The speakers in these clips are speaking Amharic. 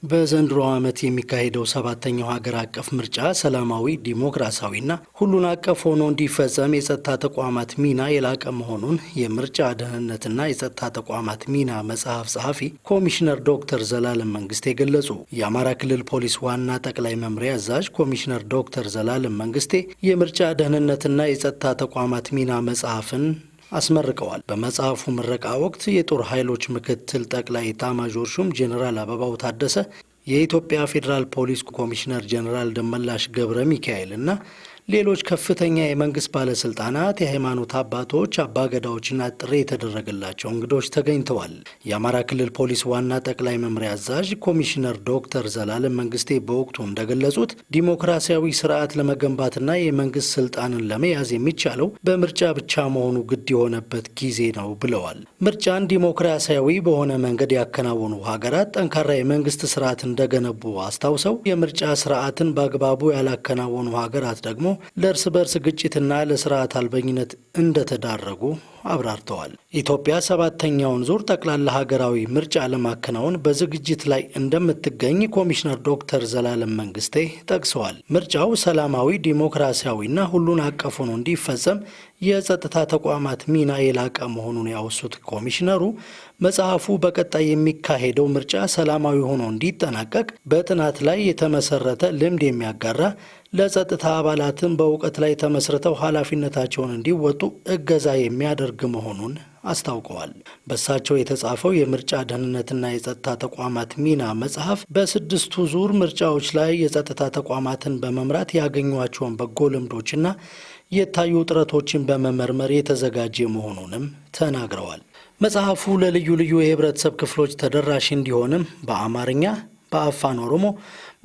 በዘንድሮ ዓመት የሚካሄደው ሰባተኛው ሀገር አቀፍ ምርጫ ሰላማዊ ዲሞክራሲያዊና ሁሉን አቀፍ ሆኖ እንዲፈጸም የጸጥታ ተቋማት ሚና የላቀ መሆኑን የምርጫ ደህንነትና የጸጥታ ተቋማት ሚና መጽሐፍ ጸሐፊ ኮሚሽነር ዶክተር ዘላለም መንግስቴ ገለጹ። የአማራ ክልል ፖሊስ ዋና ጠቅላይ መምሪያ አዛዥ ኮሚሽነር ዶክተር ዘላለም መንግስቴ የምርጫ ደህንነትና የጸጥታ ተቋማት ሚና መጽሐፍን አስመርቀዋል። በመጽሐፉ ምረቃ ወቅት የጦር ኃይሎች ምክትል ጠቅላይ ኤታማዦር ሹም ጄኔራል አበባው ታደሰ፣ የኢትዮጵያ ፌዴራል ፖሊስ ኮሚሽነር ጄኔራል ደመላሽ ገብረ ሚካኤል እና ሌሎች ከፍተኛ የመንግስት ባለስልጣናት፣ የሃይማኖት አባቶች፣ አባገዳዎችና ጥሪ የተደረገላቸው እንግዶች ተገኝተዋል። የአማራ ክልል ፖሊስ ዋና ጠቅላይ መምሪያ አዛዥ ኮሚሽነር ዶክተር ዘላለም መንግስቴ በወቅቱ እንደገለጹት ዲሞክራሲያዊ ስርዓት ለመገንባትና የመንግስት ስልጣንን ለመያዝ የሚቻለው በምርጫ ብቻ መሆኑ ግድ የሆነበት ጊዜ ነው ብለዋል። ምርጫን ዲሞክራሲያዊ በሆነ መንገድ ያከናወኑ ሀገራት ጠንካራ የመንግስት ስርዓት እንደገነቡ አስታውሰው የምርጫ ስርዓትን በአግባቡ ያላከናወኑ ሀገራት ደግሞ ለእርስ በርስ ግጭትና ለስርዓት አልበኝነት እንደተዳረጉ አብራርተዋል። ኢትዮጵያ ሰባተኛውን ዙር ጠቅላላ ሀገራዊ ምርጫ ለማከናወን በዝግጅት ላይ እንደምትገኝ ኮሚሽነር ዶክተር ዘላለም መንግስቴ ጠቅሰዋል። ምርጫው ሰላማዊ፣ ዲሞክራሲያዊና ሁሉን አቀፍ ሆኖ እንዲፈጸም የጸጥታ ተቋማት ሚና የላቀ መሆኑን ያወሱት ኮሚሽነሩ መጽሐፉ በቀጣይ የሚካሄደው ምርጫ ሰላማዊ ሆኖ እንዲጠናቀቅ በጥናት ላይ የተመሰረተ ልምድ የሚያጋራ ለጸጥታ አባላትን በእውቀት ላይ ተመስርተው ኃላፊነታቸውን እንዲወጡ እገዛ የሚያደርግ መሆኑን አስታውቀዋል። በእሳቸው የተጻፈው የምርጫ ደህንነትና የጸጥታ ተቋማት ሚና መጽሐፍ በስድስቱ ዙር ምርጫዎች ላይ የጸጥታ ተቋማትን በመምራት ያገኟቸውን በጎ ልምዶችና የታዩ ጥረቶችን በመመርመር የተዘጋጀ መሆኑንም ተናግረዋል። መጽሐፉ ለልዩ ልዩ የህብረተሰብ ክፍሎች ተደራሽ እንዲሆንም በአማርኛ፣ በአፋን ኦሮሞ፣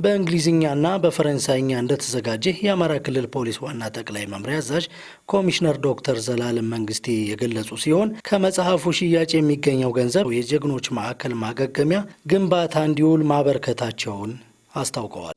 በእንግሊዝኛና በፈረንሳይኛ እንደተዘጋጀ የአማራ ክልል ፖሊስ ዋና ጠቅላይ መምሪያ አዛዥ ኮሚሽነር ዶክተር ዘላለም መንግስቴ የገለጹ ሲሆን ከመጽሐፉ ሽያጭ የሚገኘው ገንዘብ የጀግኖች ማዕከል ማገገሚያ ግንባታ እንዲውል ማበርከታቸውን አስታውቀዋል።